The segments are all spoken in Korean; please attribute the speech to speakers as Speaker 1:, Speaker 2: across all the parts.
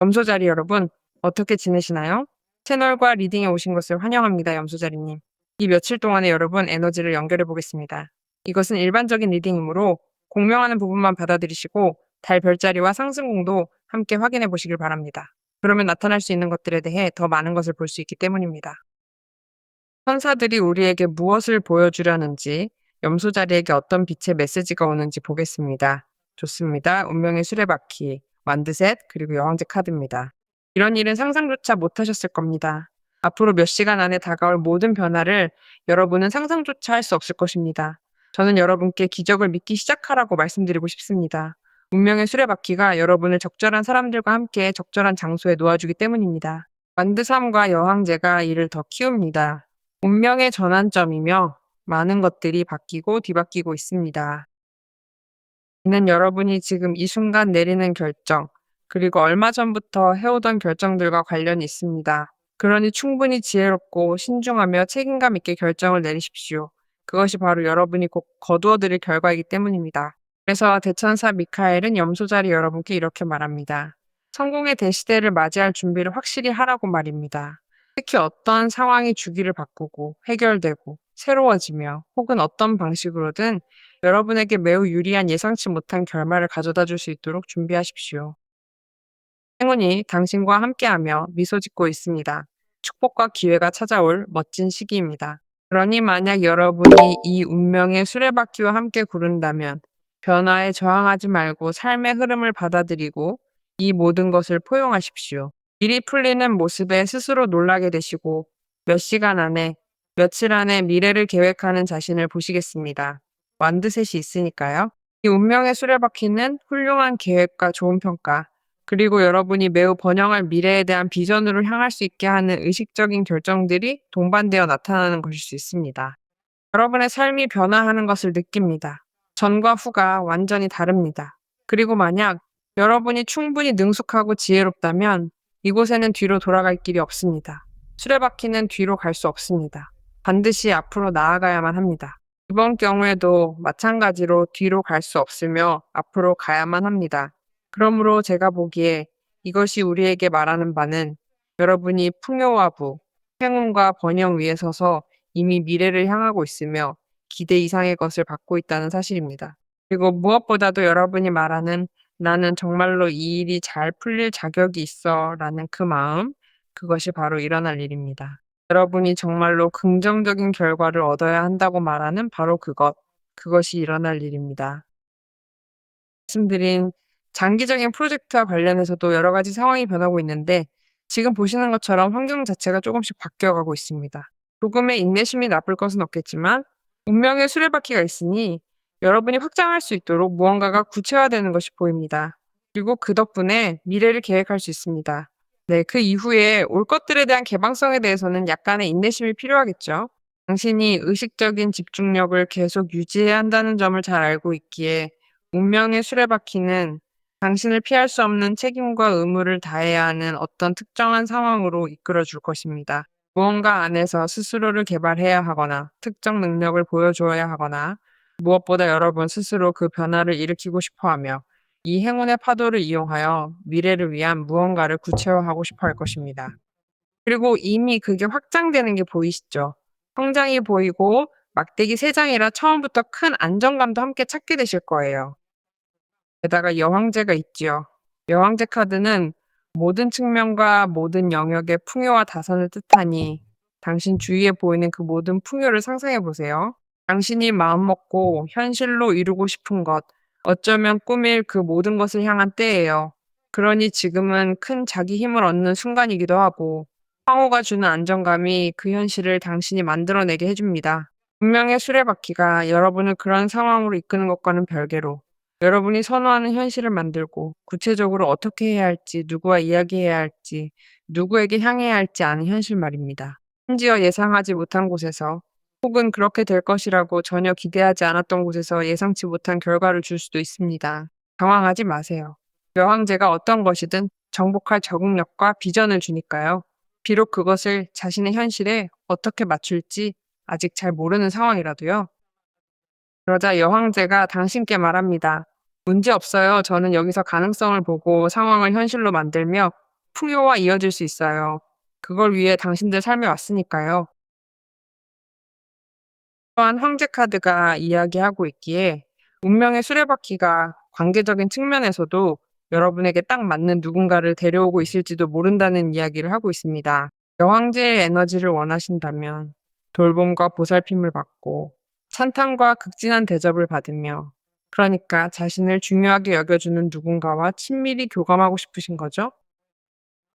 Speaker 1: 염소자리 여러분, 어떻게 지내시나요? 채널과 리딩에 오신 것을 환영합니다, 염소자리님. 이 며칠 동안의 여러분 에너지를 연결해 보겠습니다. 이것은 일반적인 리딩이므로 공명하는 부분만 받아들이시고 달 별자리와 상승공도 함께 확인해 보시길 바랍니다. 그러면 나타날 수 있는 것들에 대해 더 많은 것을 볼 수 있기 때문입니다. 천사들이 우리에게 무엇을 보여주려는지, 염소자리에게 어떤 빛의 메시지가 오는지 보겠습니다. 좋습니다. 운명의 수레바퀴, 완드셋, 그리고 여왕제 카드입니다. 이런 일은 상상조차 못하셨을 겁니다. 앞으로 몇 시간 안에 다가올 모든 변화를 여러분은 상상조차 할 수 없을 것입니다. 저는 여러분께 기적을 믿기 시작하라고 말씀드리고 싶습니다. 운명의 수레바퀴가 여러분을 적절한 사람들과 함께 적절한 장소에 놓아주기 때문입니다. 완드삼과 여왕제가 이를 더 키웁니다. 운명의 전환점이며 많은 것들이 바뀌고 뒤바뀌고 있습니다. 이는 여러분이 지금 이 순간 내리는 결정, 그리고 얼마 전부터 해오던 결정들과 관련이 있습니다. 그러니 충분히 지혜롭고 신중하며 책임감 있게 결정을 내리십시오. 그것이 바로 여러분이 곧 거두어들일 결과이기 때문입니다. 그래서 대천사 미카엘은 염소자리 여러분께 이렇게 말합니다. 성공의 대시대를 맞이할 준비를 확실히 하라고 말입니다. 특히 어떤 상황이 주기를 바꾸고 해결되고 새로워지며 혹은 어떤 방식으로든 여러분에게 매우 유리한 예상치 못한 결말을 가져다 줄 수 있도록 준비하십시오. 행운이 당신과 함께하며 미소 짓고 있습니다. 축복과 기회가 찾아올 멋진 시기입니다. 그러니 만약 여러분이 이 운명의 수레바퀴와 함께 구른다면 변화에 저항하지 말고 삶의 흐름을 받아들이고 이 모든 것을 포용하십시오. 일이 풀리는 모습에 스스로 놀라게 되시고 몇 시간 안에, 며칠 안에 미래를 계획하는 자신을 보시겠습니다. 완드셋이 있으니까요. 이 운명의 수레바퀴는 훌륭한 계획과 좋은 평가, 그리고 여러분이 매우 번영할 미래에 대한 비전으로 향할 수 있게 하는 의식적인 결정들이 동반되어 나타나는 것일 수 있습니다. 여러분의 삶이 변화하는 것을 느낍니다. 전과 후가 완전히 다릅니다. 그리고 만약 여러분이 충분히 능숙하고 지혜롭다면 이곳에는 뒤로 돌아갈 길이 없습니다. 수레바퀴는 뒤로 갈 수 없습니다. 반드시 앞으로 나아가야만 합니다. 이번 경우에도 마찬가지로 뒤로 갈 수 없으며 앞으로 가야만 합니다. 그러므로 제가 보기에 이것이 우리에게 말하는 바는 여러분이 풍요와 부, 행운과 번영 위에 서서 이미 미래를 향하고 있으며 기대 이상의 것을 받고 있다는 사실입니다. 그리고 무엇보다도 여러분이 말하는 나는 정말로 이 일이 잘 풀릴 자격이 있어 라는 그 마음, 그것이 바로 일어날 일입니다. 여러분이 정말로 긍정적인 결과를 얻어야 한다고 말하는 바로 그것이 일어날 일입니다. 말씀드린 장기적인 프로젝트와 관련해서도 여러 가지 상황이 변하고 있는데 지금 보시는 것처럼 환경 자체가 조금씩 바뀌어가고 있습니다. 조금의 인내심이 나쁠 것은 없겠지만 운명의 수레바퀴가 있으니 여러분이 확장할 수 있도록 무언가가 구체화되는 것이 보입니다. 그리고 그 덕분에 미래를 계획할 수 있습니다. 네, 그 이후에 올 것들에 대한 개방성에 대해서는 약간의 인내심이 필요하겠죠. 당신이 의식적인 집중력을 계속 유지해야 한다는 점을 잘 알고 있기에 운명의 수레바퀴는 당신을 피할 수 없는 책임과 의무를 다해야 하는 어떤 특정한 상황으로 이끌어 줄 것입니다. 무언가 안에서 스스로를 개발해야 하거나 특정 능력을 보여줘야 하거나 무엇보다 여러분 스스로 그 변화를 일으키고 싶어 하며 이 행운의 파도를 이용하여 미래를 위한 무언가를 구체화하고 싶어 할 것입니다. 그리고 이미 그게 확장되는 게 보이시죠? 성장이 보이고 막대기 3장이라 처음부터 큰 안정감도 함께 찾게 되실 거예요. 게다가 여왕제가 있지요. 여왕제 카드는 모든 측면과 모든 영역의 풍요와 다선을 뜻하니 당신 주위에 보이는 그 모든 풍요를 상상해 보세요. 당신이 마음먹고 현실로 이루고 싶은 것, 어쩌면 꿈일 그 모든 것을 향한 때예요. 그러니 지금은 큰 자기 힘을 얻는 순간이기도 하고 황호가 주는 안정감이 그 현실을 당신이 만들어내게 해줍니다. 운명의 수레바퀴가 여러분을 그런 상황으로 이끄는 것과는 별개로 여러분이 선호하는 현실을 만들고 구체적으로 어떻게 해야 할지, 누구와 이야기해야 할지, 누구에게 향해야 할지 아는 현실 말입니다. 심지어 예상하지 못한 곳에서 혹은 그렇게 될 것이라고 전혀 기대하지 않았던 곳에서 예상치 못한 결과를 줄 수도 있습니다. 당황하지 마세요. 여왕제가 어떤 것이든 정복할 적응력과 비전을 주니까요. 비록 그것을 자신의 현실에 어떻게 맞출지 아직 잘 모르는 상황이라도요. 그러자 여왕제가 당신께 말합니다. 문제 없어요. 저는 여기서 가능성을 보고 상황을 현실로 만들며 풍요와 이어질 수 있어요. 그걸 위해 당신들 삶에 왔으니까요. 또한 황제 카드가 이야기하고 있기에 운명의 수레바퀴가 관계적인 측면에서도 여러분에게 딱 맞는 누군가를 데려오고 있을지도 모른다는 이야기를 하고 있습니다. 여왕제의 에너지를 원하신다면 돌봄과 보살핌을 받고 찬탄과 극진한 대접을 받으며 그러니까 자신을 중요하게 여겨주는 누군가와 친밀히 교감하고 싶으신 거죠?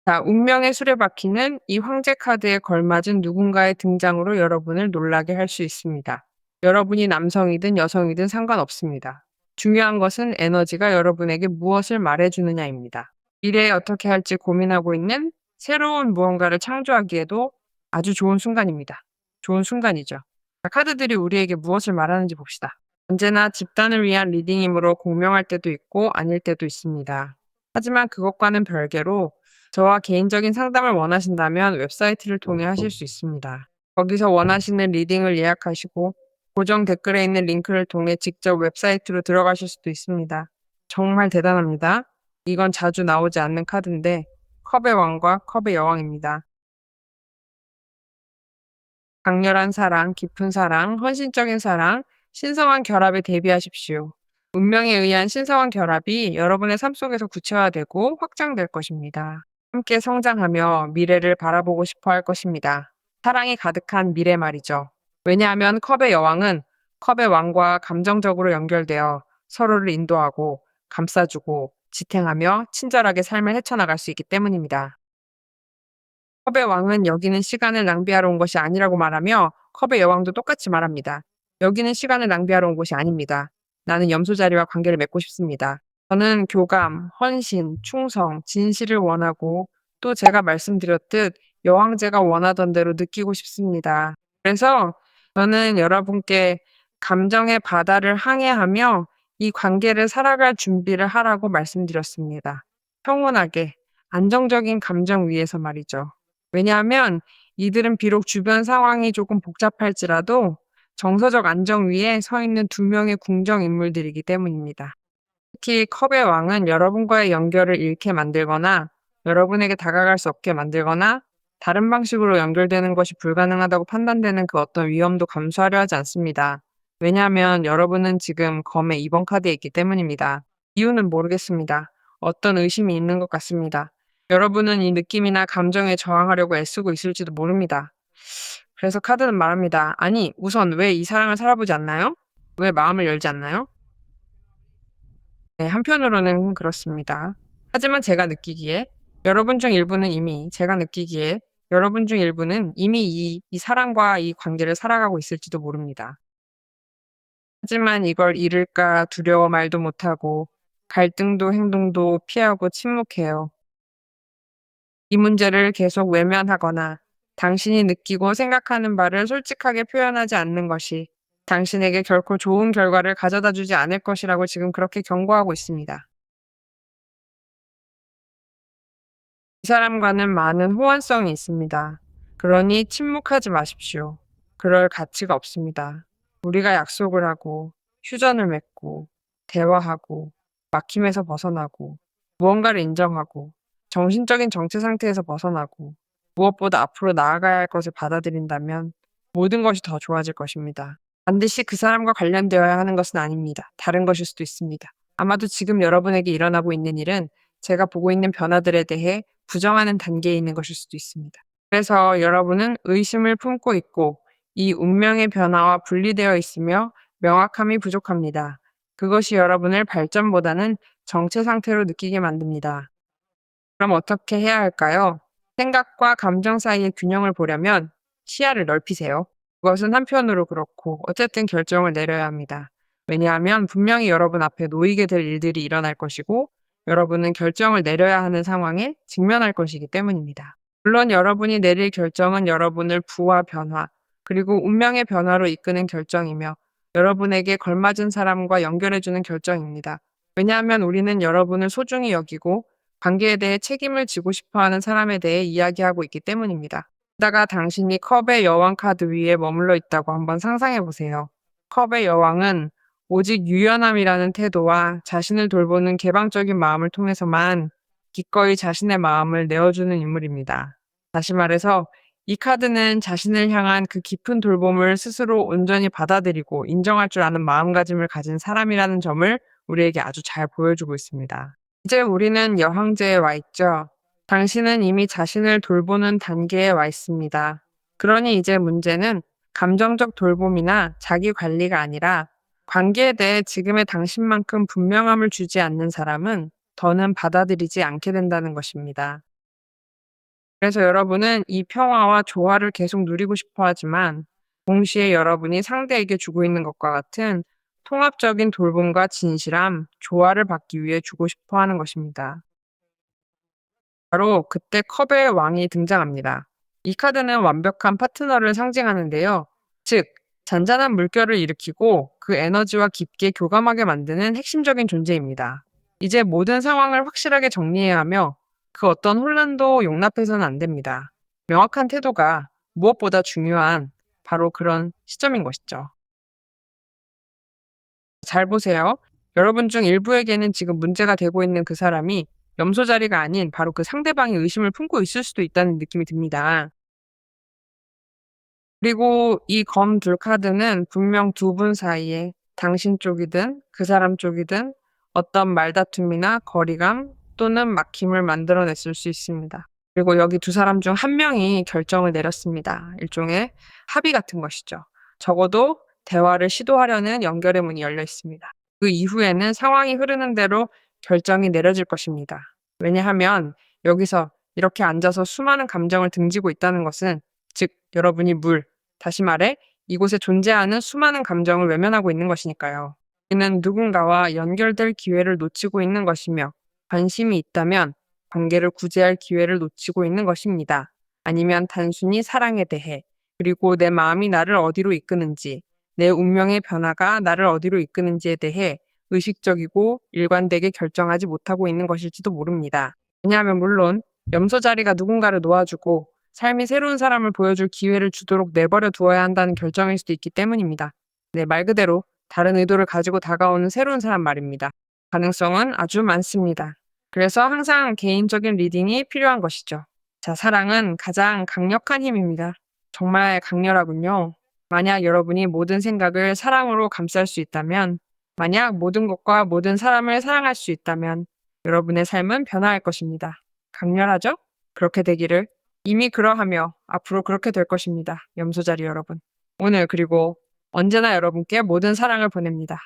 Speaker 1: 자, 운명의 수레바퀴는 이 황제 카드에 걸맞은 누군가의 등장으로 여러분을 놀라게 할 수 있습니다. 여러분이 남성이든 여성이든 상관없습니다. 중요한 것은 에너지가 여러분에게 무엇을 말해주느냐입니다. 미래에 어떻게 할지 고민하고 있는 새로운 무언가를 창조하기에도 아주 좋은 순간입니다. 좋은 순간이죠. 자, 카드들이 우리에게 무엇을 말하는지 봅시다. 언제나 집단을 위한 리딩이므로 공명할 때도 있고 아닐 때도 있습니다. 하지만 그것과는 별개로 저와 개인적인 상담을 원하신다면 웹사이트를 통해 하실 수 있습니다. 거기서 원하시는 리딩을 예약하시고 고정 댓글에 있는 링크를 통해 직접 웹사이트로 들어가실 수도 있습니다. 정말 대단합니다. 이건 자주 나오지 않는 카드인데 컵의 왕과 컵의 여왕입니다. 강렬한 사랑, 깊은 사랑, 헌신적인 사랑, 신성한 결합에 대비하십시오. 운명에 의한 신성한 결합이 여러분의 삶 속에서 구체화되고 확장될 것입니다. 함께 성장하며 미래를 바라보고 싶어 할 것입니다. 사랑이 가득한 미래 말이죠. 왜냐하면 컵의 여왕은 컵의 왕과 감정적으로 연결되어 서로를 인도하고 감싸주고 지탱하며 친절하게 삶을 헤쳐나갈 수 있기 때문입니다. 컵의 왕은 여기는 시간을 낭비하러 온 것이 아니라고 말하며 컵의 여왕도 똑같이 말합니다. 여기는 시간을 낭비하러 온 곳이 아닙니다. 나는 염소자리와 관계를 맺고 싶습니다. 저는 교감, 헌신, 충성, 진실을 원하고 또 제가 말씀드렸듯 여왕제가 원하던 대로 느끼고 싶습니다. 그래서 저는 여러분께 감정의 바다를 항해하며 이 관계를 살아갈 준비를 하라고 말씀드렸습니다. 평온하게, 안정적인 감정 위에서 말이죠. 왜냐하면 이들은 비록 주변 상황이 조금 복잡할지라도 정서적 안정 위에 서 있는 두 명의 궁정 인물들이기 때문입니다. 특히 컵의 왕은 여러분과의 연결을 잃게 만들거나 여러분에게 다가갈 수 없게 만들거나 다른 방식으로 연결되는 것이 불가능하다고 판단되는 그 어떤 위험도 감수하려 하지 않습니다. 왜냐하면 여러분은 지금 검의 2번 카드에 있기 때문입니다. 이유는 모르겠습니다. 어떤 의심이 있는 것 같습니다. 여러분은 이 느낌이나 감정에 저항하려고 애쓰고 있을지도 모릅니다. 그래서 카드는 말합니다. 아니, 우선 왜 이 사랑을 살아보지 않나요? 왜 마음을 열지 않나요? 네, 한편으로는 그렇습니다. 하지만 제가 느끼기에 여러분 중 일부는 이미 이 사랑과 이 관계를 살아가고 있을지도 모릅니다. 하지만 이걸 잃을까 두려워 말도 못하고 갈등도 행동도 피하고 침묵해요. 이 문제를 계속 외면하거나 당신이 느끼고 생각하는 바를 솔직하게 표현하지 않는 것이 당신에게 결코 좋은 결과를 가져다 주지 않을 것이라고 지금 그렇게 경고하고 있습니다. 이 사람과는 많은 호환성이 있습니다. 그러니 침묵하지 마십시오. 그럴 가치가 없습니다. 우리가 약속을 하고, 휴전을 맺고, 대화하고, 막힘에서 벗어나고, 무언가를 인정하고, 정신적인 정체 상태에서 벗어나고, 무엇보다 앞으로 나아가야 할 것을 받아들인다면 모든 것이 더 좋아질 것입니다. 반드시 그 사람과 관련되어야 하는 것은 아닙니다. 다른 것일 수도 있습니다. 아마도 지금 여러분에게 일어나고 있는 일은 제가 보고 있는 변화들에 대해 부정하는 단계에 있는 것일 수도 있습니다. 그래서 여러분은 의심을 품고 있고 이 운명의 변화와 분리되어 있으며 명확함이 부족합니다. 그것이 여러분을 발전보다는 정체 상태로 느끼게 만듭니다. 그럼 어떻게 해야 할까요? 생각과 감정 사이의 균형을 보려면 시야를 넓히세요. 그것은 한편으로 그렇고 어쨌든 결정을 내려야 합니다. 왜냐하면 분명히 여러분 앞에 놓이게 될 일들이 일어날 것이고 여러분은 결정을 내려야 하는 상황에 직면할 것이기 때문입니다. 물론 여러분이 내릴 결정은 여러분을 부와 변화, 그리고 운명의 변화로 이끄는 결정이며 여러분에게 걸맞은 사람과 연결해주는 결정입니다. 왜냐하면 우리는 여러분을 소중히 여기고 관계에 대해 책임을 지고 싶어 하는 사람에 대해 이야기하고 있기 때문입니다. 게다가 당신이 컵의 여왕 카드 위에 머물러 있다고 한번 상상해 보세요. 컵의 여왕은 오직 유연함이라는 태도와 자신을 돌보는 개방적인 마음을 통해서만 기꺼이 자신의 마음을 내어주는 인물입니다. 다시 말해서 이 카드는 자신을 향한 그 깊은 돌봄을 스스로 온전히 받아들이고 인정할 줄 아는 마음가짐을 가진 사람이라는 점을 우리에게 아주 잘 보여주고 있습니다. 이제 우리는 여항제에 와 있죠. 당신은 이미 자신을 돌보는 단계에 와 있습니다. 그러니 이제 문제는 감정적 돌봄이나 자기 관리가 아니라 관계에 대해 지금의 당신만큼 분명함을 주지 않는 사람은 더는 받아들이지 않게 된다는 것입니다. 그래서 여러분은 이 평화와 조화를 계속 누리고 싶어 하지만 동시에 여러분이 상대에게 주고 있는 것과 같은 통합적인 돌봄과 진실함, 조화를 받기 위해 주고 싶어 하는 것입니다. 바로 그때 컵의 왕이 등장합니다. 이 카드는 완벽한 파트너를 상징하는데요. 즉, 잔잔한 물결을 일으키고 그 에너지와 깊게 교감하게 만드는 핵심적인 존재입니다. 이제 모든 상황을 확실하게 정리해야 하며 그 어떤 혼란도 용납해서는 안 됩니다. 명확한 태도가 무엇보다 중요한 바로 그런 시점인 것이죠. 잘 보세요. 여러분 중 일부에게는 지금 문제가 되고 있는 그 사람이 염소 자리가 아닌 바로 그 상대방이 의심을 품고 있을 수도 있다는 느낌이 듭니다. 그리고 이 검 둘 카드는 분명 두 분 사이에 당신 쪽이든 그 사람 쪽이든 어떤 말다툼이나 거리감 또는 막힘을 만들어냈을 수 있습니다. 그리고 여기 두 사람 중 한 명이 결정을 내렸습니다. 일종의 합의 같은 것이죠. 적어도 대화를 시도하려는 연결의 문이 열려 있습니다. 그 이후에는 상황이 흐르는 대로 결정이 내려질 것입니다. 왜냐하면 여기서 이렇게 앉아서 수많은 감정을 등지고 있다는 것은 즉 여러분이 다시 말해 이곳에 존재하는 수많은 감정을 외면하고 있는 것이니까요. 이는 누군가와 연결될 기회를 놓치고 있는 것이며 관심이 있다면 관계를 구제할 기회를 놓치고 있는 것입니다. 아니면 단순히 사랑에 대해 그리고 내 마음이 나를 어디로 이끄는지 내 운명의 변화가 나를 어디로 이끄는지에 대해 의식적이고 일관되게 결정하지 못하고 있는 것일지도 모릅니다. 왜냐하면 물론 염소 자리가 누군가를 놓아주고 삶이 새로운 사람을 보여줄 기회를 주도록 내버려 두어야 한다는 결정일 수도 있기 때문입니다. 네, 말 그대로 다른 의도를 가지고 다가오는 새로운 사람 말입니다. 가능성은 아주 많습니다. 그래서 항상 개인적인 리딩이 필요한 것이죠. 자, 사랑은 가장 강력한 힘입니다. 정말 강렬하군요. 만약 여러분이 모든 생각을 사랑으로 감쌀 수 있다면, 만약 모든 것과 모든 사람을 사랑할 수 있다면, 여러분의 삶은 변화할 것입니다. 강렬하죠? 그렇게 되기를. 이미 그러하며 앞으로 그렇게 될 것입니다. 염소자리 여러분. 오늘 그리고 언제나 여러분께 모든 사랑을 보냅니다.